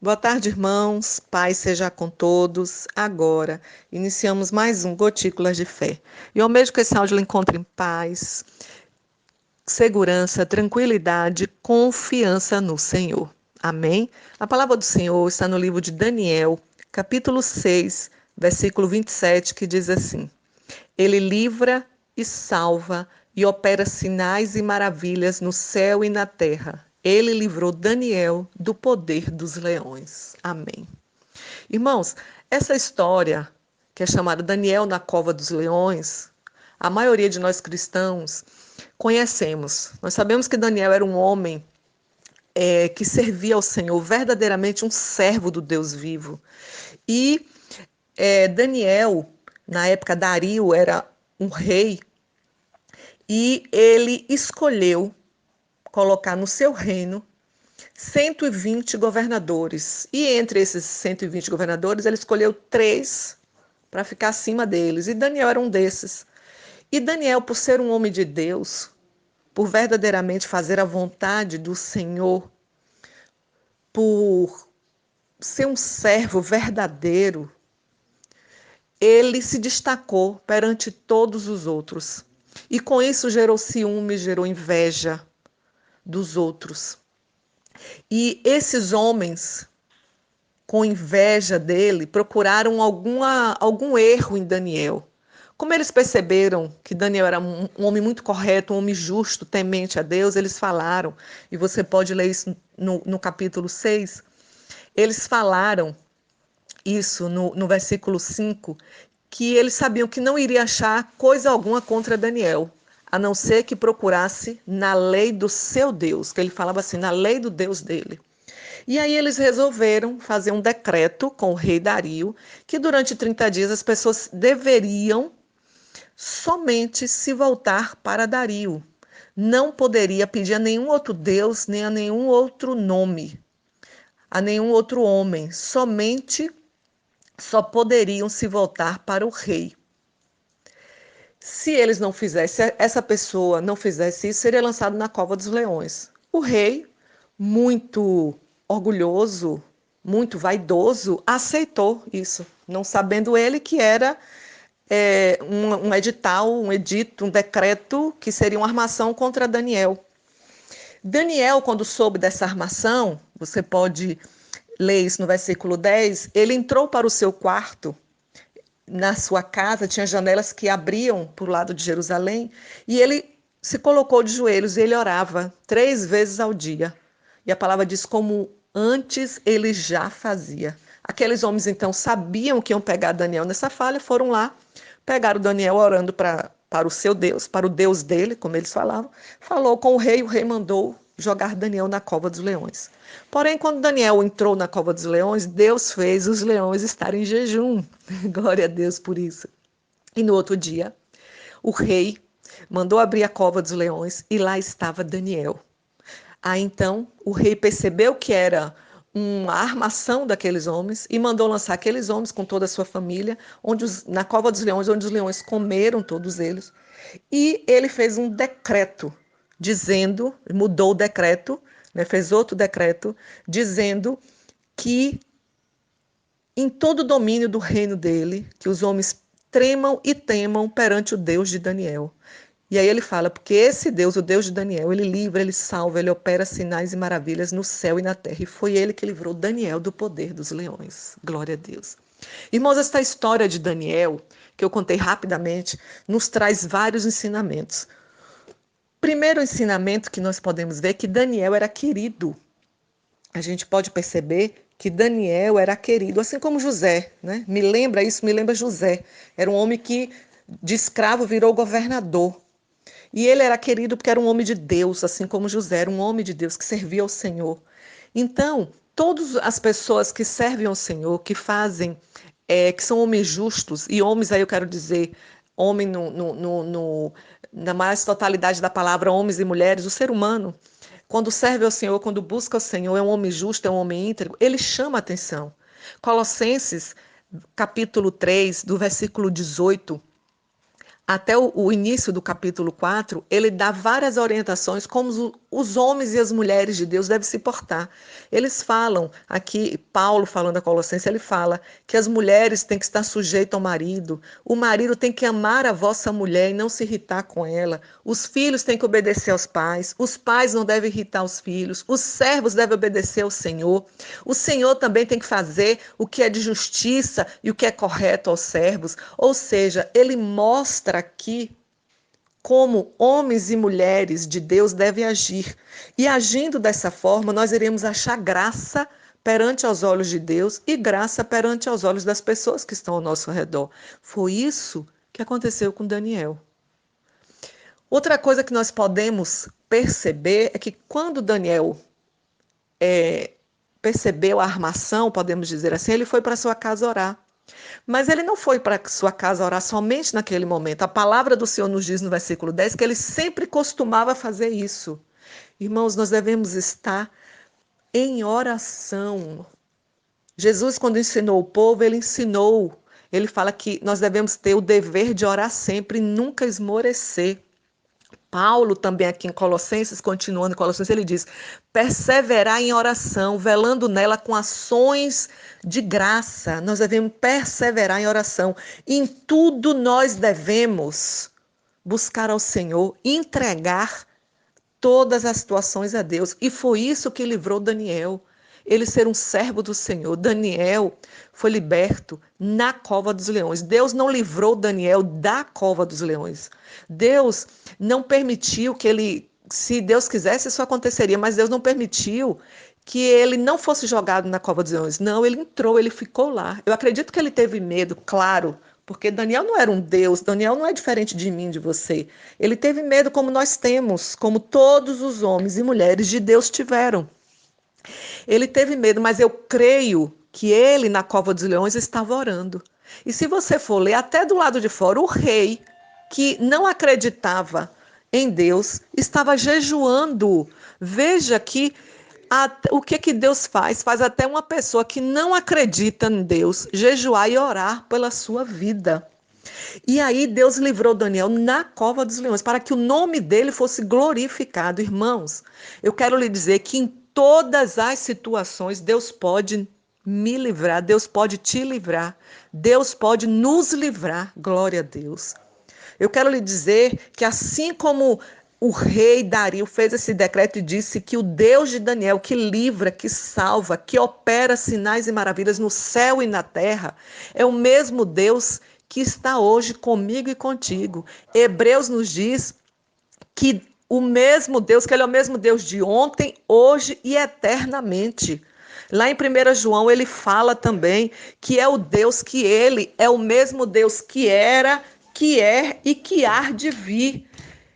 Boa tarde, irmãos. Paz seja com todos. Agora, iniciamos mais um Gotículas de Fé. E ao mesmo que esse áudio encontre em paz, segurança, tranquilidade, confiança no Senhor. Amém? A palavra do Senhor está no livro de Daniel, capítulo 6, versículo 27, que diz assim: Ele livra e salva e opera sinais e maravilhas no céu e na terra. Ele livrou Daniel do poder dos leões. Amém. Irmãos, essa história, que é chamada Daniel na cova dos leões, a maioria de nós cristãos conhecemos. Nós sabemos que Daniel era um homem que servia ao Senhor, verdadeiramente um servo do Deus vivo. E Daniel, na época Dario, era um rei e ele escolheu colocar no seu reino 120 governadores. E entre esses 120 governadores, ele escolheu 3 para ficar acima deles. E Daniel era um desses. E Daniel, por ser um homem de Deus, por verdadeiramente fazer a vontade do Senhor, por ser um servo verdadeiro, ele se destacou perante todos os outros. E com isso gerou ciúme, gerou inveja dos outros. E esses homens, com inveja dele, procuraram algum erro em Daniel. Como eles perceberam que Daniel era um homem muito correto, um homem justo, temente a Deus, eles falaram, e você pode ler isso no capítulo 6, eles falaram isso no versículo 5, que eles sabiam que não iria achar coisa alguma contra Daniel, a não ser que procurasse na lei do seu Deus, que ele falava assim, na lei do Deus dele. E aí eles resolveram fazer um decreto com o rei Dario, que durante 30 dias as pessoas deveriam somente se voltar para Dario. Não poderia pedir a nenhum outro Deus, nem a nenhum outro nome, a nenhum outro homem. Só poderiam se voltar para o rei. Se eles não fizessem, essa pessoa não fizesse isso, seria lançado na cova dos leões. O rei, muito orgulhoso, muito vaidoso, aceitou isso, não sabendo ele que era um edital, um edito, um decreto que seria uma armação contra Daniel. Daniel, quando soube dessa armação, você pode ler isso no versículo 10, ele entrou para o seu quarto, na sua casa, tinha janelas que abriam para o lado de Jerusalém, e ele se colocou de joelhos e ele orava 3 vezes ao dia. E a palavra diz como antes ele já fazia. Aqueles homens, então, sabiam que iam pegar Daniel nessa falha, foram lá, pegaram Daniel orando para o seu Deus, para o Deus dele, como eles falavam, falou com o rei mandou jogar Daniel na cova dos leões. Porém, quando Daniel entrou na cova dos leões, Deus fez os leões estarem em jejum. Glória a Deus por isso. E no outro dia, o rei mandou abrir a cova dos leões e lá estava Daniel. Aí então o rei percebeu que era uma armação daqueles homens e mandou lançar aqueles homens com toda a sua família na cova dos leões, onde os leões comeram todos eles. E ele fez um decreto dizendo, mudou o decreto, né, fez outro decreto dizendo que em todo o domínio do reino dele, que os homens tremam e temam perante o Deus de Daniel. E aí ele fala, porque esse Deus, o Deus de Daniel, ele livra, ele salva, ele opera sinais e maravilhas no céu e na terra. E foi ele que livrou Daniel do poder dos leões. Glória a Deus. Irmãos, esta história de Daniel, que eu contei rapidamente, nos traz vários ensinamentos. Primeiro ensinamento que nós podemos ver é que Daniel era querido. A gente pode perceber que Daniel era querido, assim como José, né? Me lembra José. Era um homem que de escravo virou governador. E ele era querido porque era um homem de Deus, assim como José era um homem de Deus que servia ao Senhor. Então, todas as pessoas que servem ao Senhor, que fazem, que são homens justos, e homens aí eu quero dizer, homem na mais totalidade da palavra, homens e mulheres, o ser humano, quando serve ao Senhor, quando busca o Senhor, é um homem justo, é um homem íntegro, ele chama a atenção. Colossenses, capítulo 3, do versículo 18, até o início do capítulo 4, ele dá várias orientações como os homens e as mulheres de Deus devem se portar. Eles falam, aqui, Paulo falando a Colossenses, ele fala que as mulheres têm que estar sujeitas ao marido, o marido tem que amar a vossa mulher e não se irritar com ela, os filhos têm que obedecer aos pais, os pais não devem irritar os filhos, os servos devem obedecer ao Senhor, o Senhor também tem que fazer o que é de justiça e o que é correto aos servos, ou seja, ele mostra aqui como homens e mulheres de Deus devem agir. E agindo dessa forma, nós iremos achar graça perante aos olhos de Deus e graça perante aos olhos das pessoas que estão ao nosso redor. Foi isso que aconteceu com Daniel. Outra coisa que nós podemos perceber é que quando Daniel percebeu a armação, podemos dizer assim, ele foi para sua casa orar. Mas ele não foi para sua casa orar somente naquele momento. A palavra do Senhor nos diz no versículo 10 que ele sempre costumava fazer isso. Irmãos, nós devemos estar em oração. Jesus, quando ensinou o povo, ele fala que nós devemos ter o dever de orar sempre e nunca esmorecer. Paulo também aqui em Colossenses, continuando em Colossenses, ele diz, perseverar em oração, velando nela com ações de graça. Nós devemos perseverar em oração. Em tudo nós devemos buscar ao Senhor, entregar todas as situações a Deus. E foi isso que livrou Daniel. Ele ser um servo do Senhor. Daniel foi liberto na cova dos leões. Deus não livrou Daniel da cova dos leões. Deus não permitiu que ele, se Deus quisesse, isso aconteceria, mas Deus não permitiu que ele não fosse jogado na cova dos leões. Não, ele entrou, ele ficou lá. Eu acredito que ele teve medo, claro, porque Daniel não era um Deus, Daniel não é diferente de mim, de você. Ele teve medo como nós temos, como todos os homens e mulheres de Deus tiveram. Ele teve medo, mas eu creio que ele, na cova dos leões, estava orando. E se você for ler, até do lado de fora, o rei, que não acreditava em Deus, estava jejuando. Veja que o que Deus faz? Faz até uma pessoa que não acredita em Deus jejuar e orar pela sua vida. E aí Deus livrou Daniel na cova dos leões, para que o nome dele fosse glorificado. Irmãos, eu quero lhe dizer que em todas as situações Deus pode me livrar, Deus pode te livrar, Deus pode nos livrar, glória a Deus. Eu quero lhe dizer que assim como o rei Dario fez esse decreto e disse que o Deus de Daniel, que livra, que salva, que opera sinais e maravilhas no céu e na terra, é o mesmo Deus que está hoje comigo e contigo. Hebreus nos diz que o mesmo Deus, que ele é o mesmo Deus de ontem, hoje e eternamente. Lá em 1 João ele fala também que é o Deus que ele é o mesmo Deus que era, que é e que há de vir.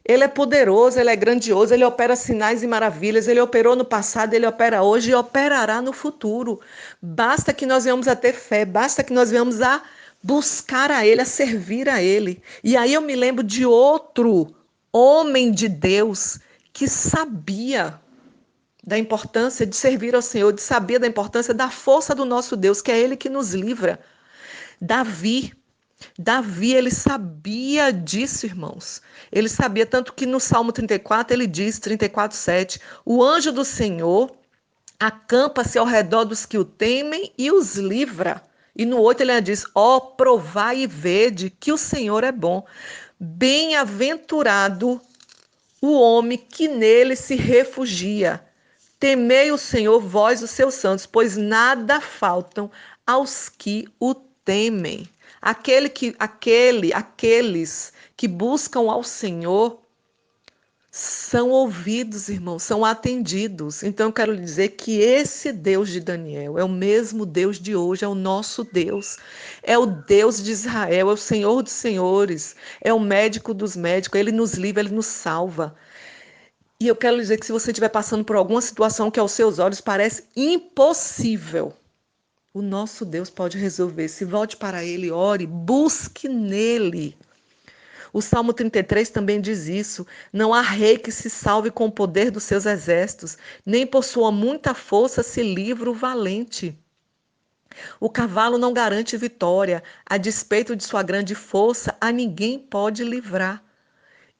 Ele é poderoso, ele é grandioso, ele opera sinais e maravilhas, ele operou no passado, ele opera hoje e operará no futuro. Basta que nós venhamos a ter fé, basta que nós venhamos a buscar a ele, a servir a ele. E aí eu me lembro de outro homem de Deus que sabia da importância de servir ao Senhor, de saber da importância da força do nosso Deus, que é ele que nos livra. Davi, ele sabia disso, irmãos. Ele sabia, tanto que no Salmo 34, ele diz, 34:7, o anjo do Senhor acampa-se ao redor dos que o temem e os livra. E no 8 ele diz, provai e vede que o Senhor é bom. Bem-aventurado o homem que nele se refugia. Temei o Senhor, vós os seus santos, pois nada faltam aos que o temem. Aqueles que buscam ao Senhor são ouvidos, irmãos, são atendidos. Então eu quero lhe dizer que esse Deus de Daniel é o mesmo Deus de hoje, é o nosso Deus. É o Deus de Israel, é o Senhor dos senhores, é o médico dos médicos, ele nos livra, ele nos salva. E eu quero lhe dizer que se você estiver passando por alguma situação que aos seus olhos parece impossível, o nosso Deus pode resolver. Se volte para ele, ore, busque nele. O Salmo 33 também diz isso. Não há rei que se salve com o poder dos seus exércitos, nem por sua muita força se livra o valente. O cavalo não garante vitória, a despeito de sua grande força, a ninguém pode livrar.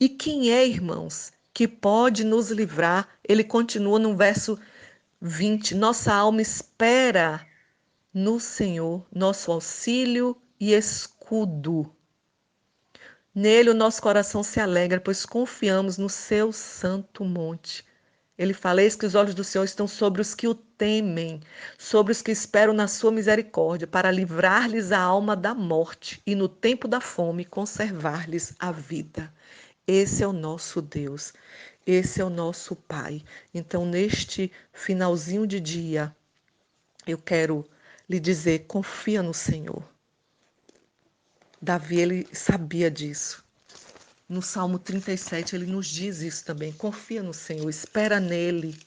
E quem é, irmãos, que pode nos livrar? Ele continua no verso 20. Nossa alma espera no Senhor, nosso auxílio e escudo. Nele o nosso coração se alegra, pois confiamos no seu santo monte. Ele fala: eis que os olhos do Senhor estão sobre os que o temem, sobre os que esperam na sua misericórdia, para livrar-lhes a alma da morte e no tempo da fome conservar-lhes a vida. Esse é o nosso Deus, esse é o nosso Pai. Então, neste finalzinho de dia, eu quero lhe dizer: confia no Senhor. Davi, ele sabia disso. No Salmo 37, ele nos diz isso também. Confia no Senhor, espera nele.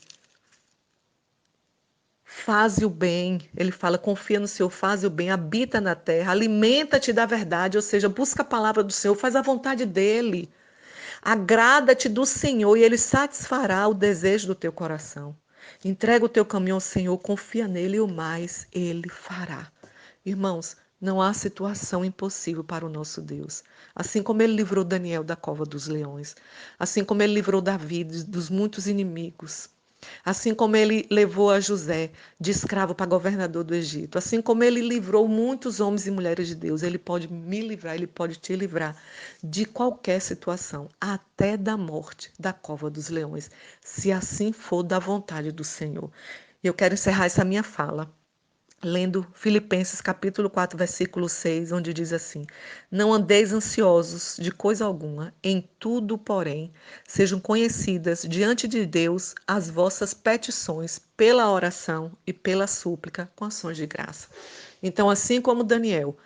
Faze o bem. Ele fala, confia no Senhor, faze o bem, habita na terra, alimenta-te da verdade, ou seja, busca a palavra do Senhor, faz a vontade dele. Agrada-te do Senhor e ele satisfará o desejo do teu coração. Entrega o teu caminho ao Senhor, confia nele e o mais ele fará. Irmãos, não há situação impossível para o nosso Deus. Assim como ele livrou Daniel da cova dos leões, assim como ele livrou Davi dos muitos inimigos, assim como ele levou a José de escravo para governador do Egito, assim como ele livrou muitos homens e mulheres de Deus, ele pode me livrar, ele pode te livrar de qualquer situação, até da morte da cova dos leões, se assim for da vontade do Senhor. Eu quero encerrar essa minha fala lendo Filipenses capítulo 4, versículo 6, onde diz assim: não andeis ansiosos de coisa alguma, em tudo, porém, sejam conhecidas diante de Deus as vossas petições pela oração e pela súplica com ações de graça. Então, assim como Daniel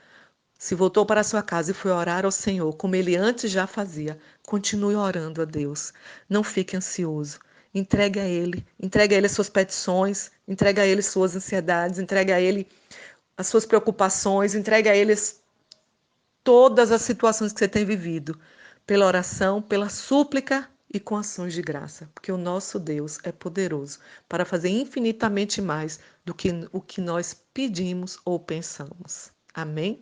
se voltou para sua casa e foi orar ao Senhor, como ele antes já fazia, continue orando a Deus. Não fique ansioso. Entregue a Ele as suas petições, entregue a Ele suas ansiedades, entregue a Ele as suas preocupações, entregue a Ele todas as situações que você tem vivido, pela oração, pela súplica e com ações de graça, porque o nosso Deus é poderoso para fazer infinitamente mais do que o que nós pedimos ou pensamos. Amém?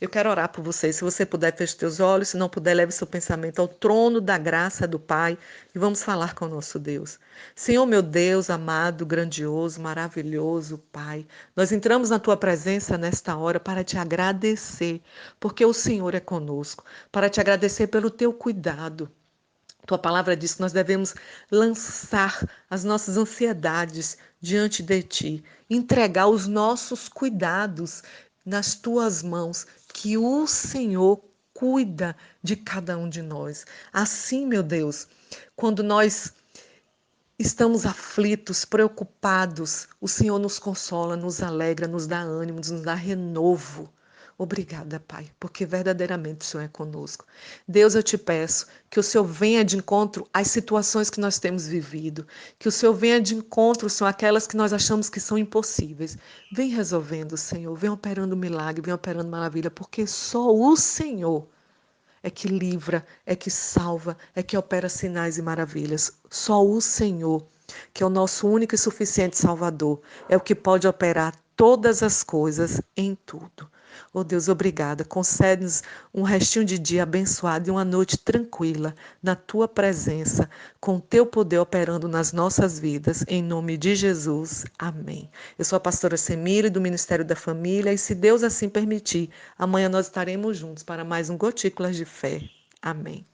Eu quero orar por você. Se você puder, feche teus olhos. Se não puder, leve seu pensamento ao trono da graça do Pai e vamos falar com o nosso Deus. Senhor, meu Deus, amado, grandioso, maravilhoso Pai, nós entramos na Tua presença nesta hora para te agradecer, porque o Senhor é conosco, para te agradecer pelo Teu cuidado. Tua palavra diz que nós devemos lançar as nossas ansiedades diante de Ti, entregar os nossos cuidados nas Tuas mãos, que o Senhor cuida de cada um de nós. Assim, meu Deus, quando nós estamos aflitos, preocupados, o Senhor nos consola, nos alegra, nos dá ânimo, nos dá renovo. Obrigada, Pai, porque verdadeiramente o Senhor é conosco. Deus, eu te peço que o Senhor venha de encontro às situações que nós temos vivido, que o Senhor venha de encontro, Senhor, aquelas que nós achamos que são impossíveis. Vem resolvendo, Senhor, vem operando milagre, vem operando maravilha, porque só o Senhor é que livra, é que salva, é que opera sinais e maravilhas. Só o Senhor, que é o nosso único e suficiente Salvador, é o que pode operar todas as coisas em tudo. Oh Deus, obrigada. Concede-nos um restinho de dia abençoado e uma noite tranquila na Tua presença, com o Teu poder operando nas nossas vidas. Em nome de Jesus. Amém. Eu sou a pastora Semire, do Ministério da Família, e se Deus assim permitir, amanhã nós estaremos juntos para mais um Gotículas de Fé. Amém.